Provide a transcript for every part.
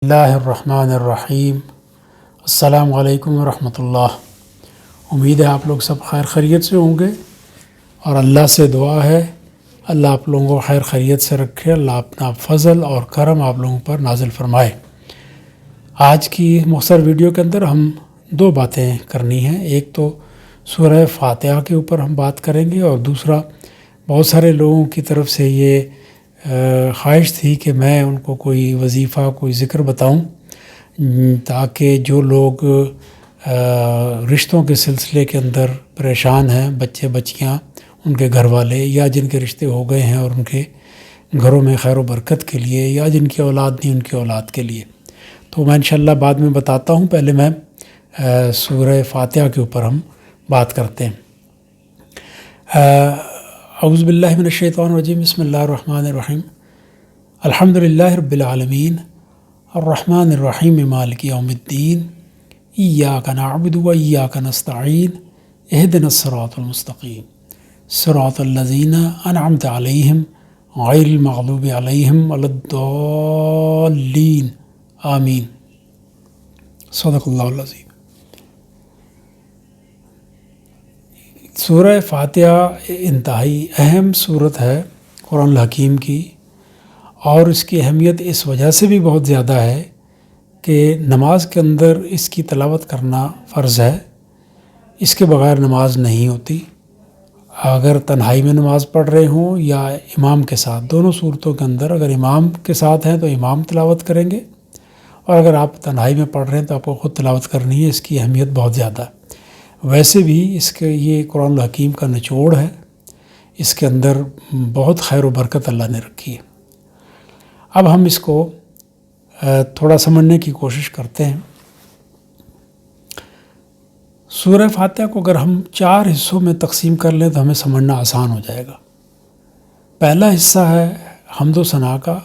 اللہ الرحمن الرحیم۔ السلام علیکم ورحمۃ اللہ۔ امید ہے آپ لوگ سب خیر خیریت سے ہوں گے اور اللہ سے دعا ہے اللہ آپ لوگوں کو خیر خیریت سے رکھے، اللہ اپنا فضل اور کرم آپ لوگوں پر نازل فرمائے۔ آج کی مختصر ویڈیو کے اندر ہم دو باتیں کرنی ہیں، ایک تو سورہ فاتحہ کے اوپر ہم بات کریں گے، اور دوسرا بہت سارے لوگوں کی طرف سے یہ خواہش تھی کہ میں ان کو کوئی وظیفہ کوئی ذکر بتاؤں تاکہ جو لوگ رشتوں کے سلسلے کے اندر پریشان ہیں، بچے بچیاں، ان کے گھر والے، یا جن کے رشتے ہو گئے ہیں اور ان کے گھروں میں خیر و برکت کے لیے، یا جن کی اولاد نہیں ان کی اولاد کے لیے، تو میں انشاءاللہ بعد میں بتاتا ہوں۔ پہلے میں سورہ فاتحہ کے اوپر ہم بات کرتے ہیں۔ اعوذ باللہ من الشیطان الرجیم، بسم اللہ الرحمن الرحیم۔ الحمد للہ رب العالمین، الرحمن الرحیم، مالک یوم الدین، ایاک نعبد و ایاک نستعین، اہدنا الصراط المستقیم، صراط الذین انعمت علیہم غیر المغضوب علیہم ولا الضالین، آمین۔ صدق اللہ العظیم۔ سورہ فاتحہ انتہائی اہم صورت ہے قرآن الحکیم کی، اور اس کی اہمیت اس وجہ سے بھی بہت زیادہ ہے کہ نماز کے اندر اس کی تلاوت کرنا فرض ہے، اس کے بغیر نماز نہیں ہوتی۔ اگر تنہائی میں نماز پڑھ رہے ہوں یا امام کے ساتھ، دونوں صورتوں کے اندر اگر امام کے ساتھ ہیں تو امام تلاوت کریں گے، اور اگر آپ تنہائی میں پڑھ رہے ہیں تو آپ کو خود تلاوت کرنی ہے۔ اس کی اہمیت بہت زیادہ ہے۔ ویسے بھی اس کے یہ قرآن الحکیم کا نچوڑ ہے، اس کے اندر بہت خیر و برکت اللہ نے رکھی ہے۔ اب ہم اس کو تھوڑا سمجھنے کی کوشش کرتے ہیں۔ سورہ فاتحہ کو اگر ہم 4 حصوں میں تقسیم کر لیں تو ہمیں سمجھنا آسان ہو جائے گا۔ پہلا حصہ ہے حمد و ثنا کا،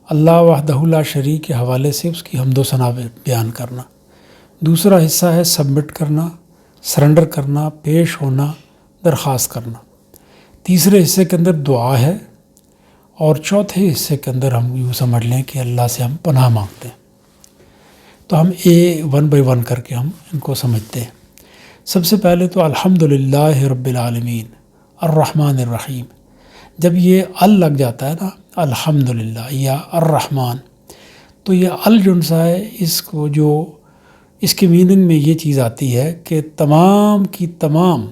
اللہ وحدہ لا شریک کے حوالے سے اس کی حمد و ثنا بیان کرنا۔ دوسرا حصہ ہے سبمٹ کرنا، سرنڈر کرنا، پیش ہونا، درخواست کرنا۔ تیسرے حصے کے اندر دعا ہے، اور چوتھے حصے کے اندر ہم یوں سمجھ لیں کہ اللہ سے ہم پناہ مانگتے ہیں۔ تو ہم ون بائی ون کر کے ہم ان کو سمجھتے ہیں۔ سب سے پہلے تو الحمدللہ رب العالمین الرحمن الرحیم۔ جب یہ ال لگ جاتا ہے نا، الحمدللہ یا الرحمن، تو یہ ال جو سا ہے، اس کی میننگ میں یہ چیز آتی ہے کہ تمام کی تمام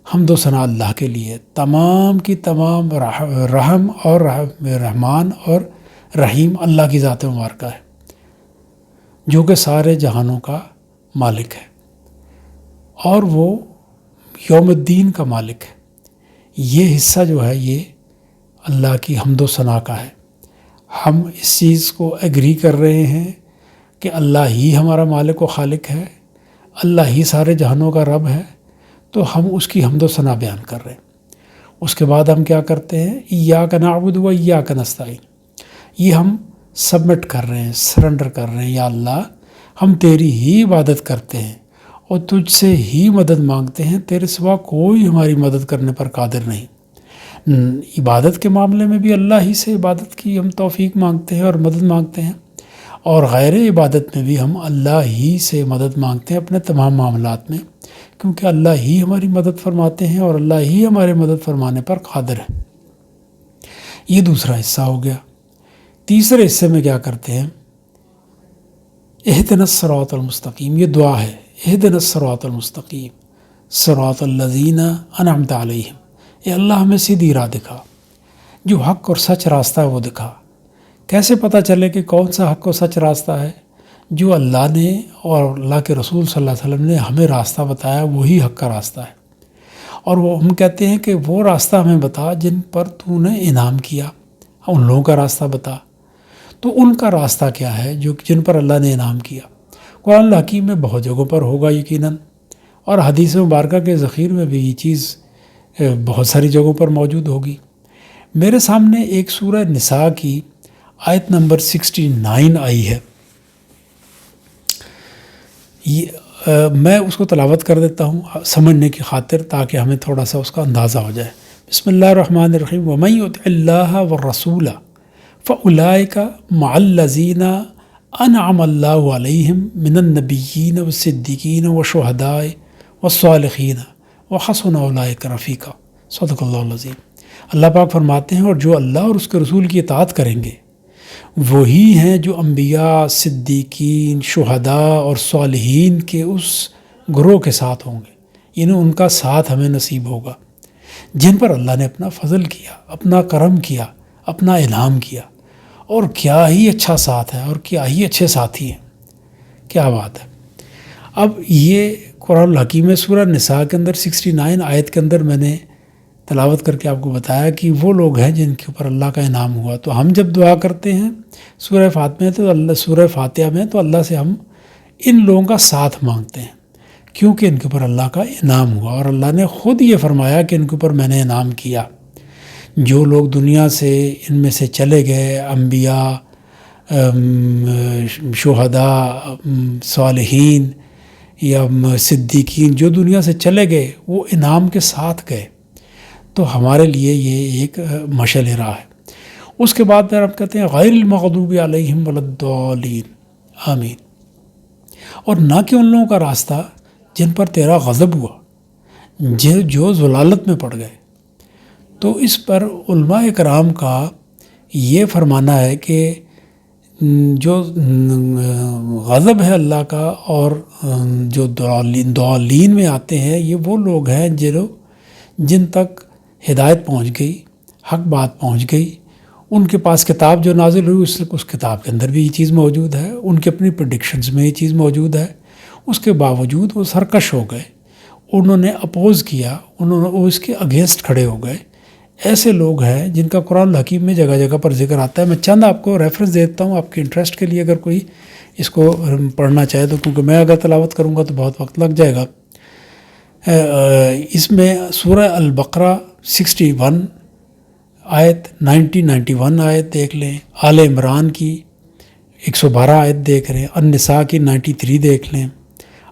حمد و ثنا اللہ کے لیے، تمام کی تمام رحم اور رحمان اور رحیم اللہ کی ذات مبارکہ ہے، جو کہ سارے جہانوں کا مالک ہے، اور وہ یوم الدین کا مالک ہے۔ یہ حصہ جو ہے یہ اللہ کی حمد و ثنا کا ہے۔ ہم اس چیز کو ایگری کر رہے ہیں کہ اللہ ہی ہمارا مالک و خالق ہے، اللہ ہی سارے جہانوں کا رب ہے، تو ہم اس کی حمد و ثنا بیان کر رہے ہیں۔ اس کے بعد ہم کیا کرتے ہیں؟ ایاک نعبد و ایاک نستعین۔ یہ ہم سبمٹ کر رہے ہیں، سرنڈر کر رہے ہیں، یا اللہ ہم تیری ہی عبادت کرتے ہیں اور تجھ سے ہی مدد مانگتے ہیں، تیرے سوا کوئی ہماری مدد کرنے پر قادر نہیں۔ عبادت کے معاملے میں بھی اللہ ہی سے عبادت کی ہم توفیق مانگتے ہیں اور مدد مانگتے ہیں، اور غیر عبادت میں بھی ہم اللہ ہی سے مدد مانگتے ہیں اپنے تمام معاملات میں، کیونکہ اللہ ہی ہماری مدد فرماتے ہیں اور اللہ ہی ہمارے مدد فرمانے پر قادر ہے۔ یہ دوسرا حصہ ہو گیا۔ تیسرے حصے میں کیا کرتے ہیں؟ اہدنا الصراط المستقیم، یہ دعا ہے۔ اہدنا الصراط المستقیم صراط الذین انعمت علیہم، اے اللہ ہمیں سیدھی راہ دکھا، جو حق اور سچ راستہ ہے وہ دکھا۔ کیسے پتہ چلے کہ کون سا حق و سچ راستہ ہے؟ جو اللہ نے اور اللہ کے رسول صلی اللہ علیہ وسلم نے ہمیں راستہ بتایا، وہی حق کا راستہ ہے۔ اور وہ ہم کہتے ہیں کہ وہ راستہ ہمیں بتا جن پر تو نے انعام کیا، ان لوگوں کا راستہ بتا۔ تو ان کا راستہ کیا ہے جن پر اللہ نے انعام کیا؟ قرآن الحکیم میں بہت جگہوں پر ہوگا یقیناً، اور حدیث مبارکہ کے ذخیر میں بھی یہ چیز بہت ساری جگہوں پر موجود ہوگی۔ میرے سامنے ایک سورہ نساء کی آیت نمبر 69 آئی ہے، میں اس کو تلاوت کر دیتا ہوں سمجھنے کی خاطر، تاکہ ہمیں تھوڑا سا اس کا اندازہ ہو جائے۔ بسم اللہ الرحمن الرحیم۔ وَمَن يُطِعِ اللَّهَ وَالرَّسُولَ فَأُولَئِكَ مَعَ الَّذِينَ انعم اللہ علیہم من النبیین والصدیقین والشہداء والصالحین وحسن اولئک رفیقا۔ صدق اللہ العظیم۔ اللہ پاک فرماتے ہیں اور جو اللہ اور اس کے رسول کی اطاعت کریں گے وہی ہیں جو انبیاء، صدیقین، شہداء اور صالحین کے اس گروہ کے ساتھ ہوں گے، یعنی ان کا ساتھ ہمیں نصیب ہوگا جن پر اللہ نے اپنا فضل کیا، اپنا کرم کیا، اپنا انعام کیا۔ اور کیا ہی اچھا ساتھ ہے اور کیا ہی اچھے ساتھی ہیں، کیا بات ہے۔ اب یہ قرآن الحکیم سورہ نساء کے اندر 69 آیت کے اندر میں نے تلاوت کر کے آپ کو بتایا کہ وہ لوگ ہیں جن کے اوپر اللہ کا انعام ہوا۔ تو ہم جب دعا کرتے ہیں سورہ فاتحہ میں تو اللہ سے ہم ان لوگوں کا ساتھ مانگتے ہیں کیونکہ ان کے اوپر اللہ کا انعام ہوا، اور اللہ نے خود یہ فرمایا کہ ان کے اوپر میں نے انعام کیا۔ جو لوگ دنیا سے ان میں سے چلے گئے، انبیاء، شہداء، صالحین یا صدیقین، جو دنیا سے چلے گئے وہ انعام کے ساتھ گئے، تو ہمارے لیے یہ ایک مشعل راہ ہے۔ اس کے بعد پھر آپ کہتے ہیں غیر المغضوب علیہم ولا الضالین، آمین۔ اور نہ کہ ان لوگوں کا راستہ جن پر تیرا غضب ہوا، جو ضلالت میں پڑ گئے۔ تو اس پر علماء کرام کا یہ فرمانا ہے کہ جو غضب ہے اللہ کا اور جو ضالین میں آتے ہیں، یہ وہ لوگ ہیں جن تک ہدایت پہنچ گئی، حق بات پہنچ گئی، ان کے پاس کتاب جو نازل ہوئی اس کتاب کے اندر بھی یہ چیز موجود ہے، ان کے اپنی پریڈکشنز میں یہ چیز موجود ہے، اس کے باوجود وہ سرکش ہو گئے، انہوں نے اپوز کیا، وہ اس کے اگینسٹ کھڑے ہو گئے۔ ایسے لوگ ہیں جن کا قرآن الحکیم میں جگہ جگہ پر ذکر آتا ہے۔ میں چند آپ کو ریفرنس دیتا ہوں آپ کے انٹرسٹ کے لیے، اگر کوئی اس کو پڑھنا چاہے تو، کیونکہ میں اگر تلاوت کروں گا تو بہت وقت لگ جائے گا۔ اس میں سورہ البقرہ 61 آیت، 91 آیت دیکھ لیں، آل عمران کی 112 آیت دیکھ رہے ہیں، النساء کی 93 دیکھ لیں،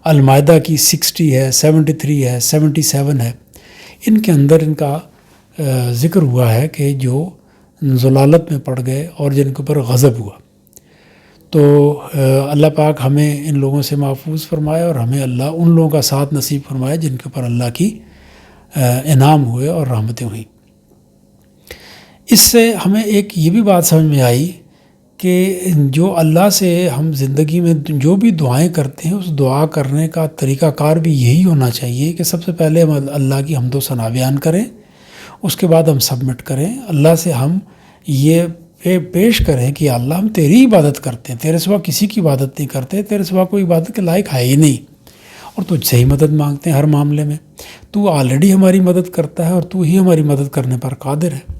المائدہ کی 60 ہے، 73 ہے، 77 ہے۔ ان کے اندر ان کا ذکر ہوا ہے کہ جو ضلالت میں پڑ گئے اور جن کے اوپر غضب ہوا۔ تو اللہ پاک ہمیں ان لوگوں سے محفوظ فرمائے اور ہمیں اللہ ان لوگوں کا ساتھ نصیب فرمائے جن کے اوپر اللہ کی انعام ہوئے اور رحمتیں ہوئیں۔ اس سے ہمیں ایک یہ بھی بات سمجھ میں آئی کہ جو اللہ سے ہم زندگی میں جو بھی دعائیں کرتے ہیں، اس دعا کرنے کا طریقہ کار بھی یہی ہونا چاہیے کہ سب سے پہلے ہم اللہ کی حمد و ثنا بیان کریں، اس کے بعد ہم سبمٹ کریں، اللہ سے ہم یہ پیش کریں کہ اللہ ہم تیری عبادت کرتے ہیں، تیرے سوا کسی کی عبادت نہیں کرتے، تیرے سوا کوئی عبادت کے لائق ہے ہی نہیں، اور تجھ سے ہی مدد مانگتے ہیں ہر معاملے میں۔ تو آلریڈی ہماری مدد کرتا ہے اور تو ہی ہماری مدد کرنے پر قادر ہے۔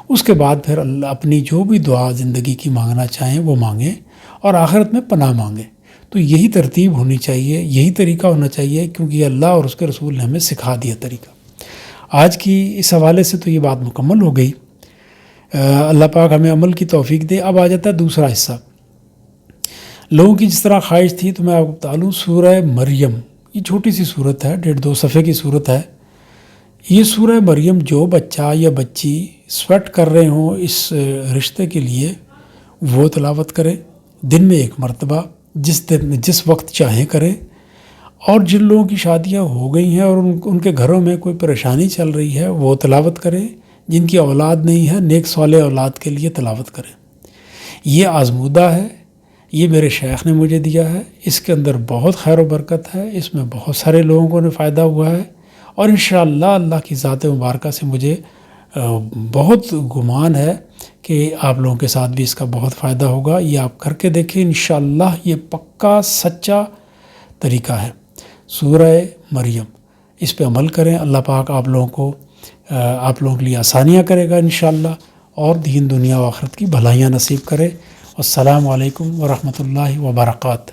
اس کے بعد پھر اللہ اپنی جو بھی دعا زندگی کی مانگنا چاہیں وہ مانگیں اور آخرت میں پناہ مانگیں۔ تو یہی ترتیب ہونی چاہیے، یہی طریقہ ہونا چاہیے، کیونکہ اللہ اور اس کے رسول نے ہمیں سکھا دیا طریقہ۔ آج کی اس حوالے سے تو یہ بات مکمل ہو گئی، اللہ پاک ہمیں عمل کی توفیق دے۔ اب آ جاتا ہے دوسرا حصہ۔ لوگوں کی جس طرح خواہش تھی تو میں آپ کو بتا لوں، سورہ مریم، یہ چھوٹی سی صورت ہے، 1.5-2 صفحے کی صورت ہے۔ یہ سورہ مریم جو بچہ یا بچی سویٹ کر رہے ہوں اس رشتے کے لیے وہ تلاوت کریں، دن میں 1 مرتبہ، جس وقت چاہیں کریں۔ اور جن لوگوں کی شادیاں ہو گئی ہیں اور ان کے گھروں میں کوئی پریشانی چل رہی ہے وہ تلاوت کریں، جن کی اولاد نہیں ہے نیک صالح اولاد کے لیے تلاوت کریں۔ یہ آزمودہ ہے، یہ میرے شیخ نے مجھے دیا ہے، اس کے اندر بہت خیر و برکت ہے، اس میں بہت سارے لوگوں کو فائدہ ہوا ہے، اور انشاءاللہ اللہ کی ذات مبارکہ سے مجھے بہت گمان ہے کہ آپ لوگوں کے ساتھ بھی اس کا بہت فائدہ ہوگا۔ یہ آپ کر کے دیکھیں، انشاءاللہ یہ پکا سچا طریقہ ہے۔ سورہ مریم، اس پہ عمل کریں، اللہ پاک آپ لوگوں کے لیے آسانیاں کرے گا انشاءاللہ، اور دین دنیا و آخرت کی بھلائیاں نصیب کرے۔ السلام علیکم ورحمۃ اللہ وبرکاتہ۔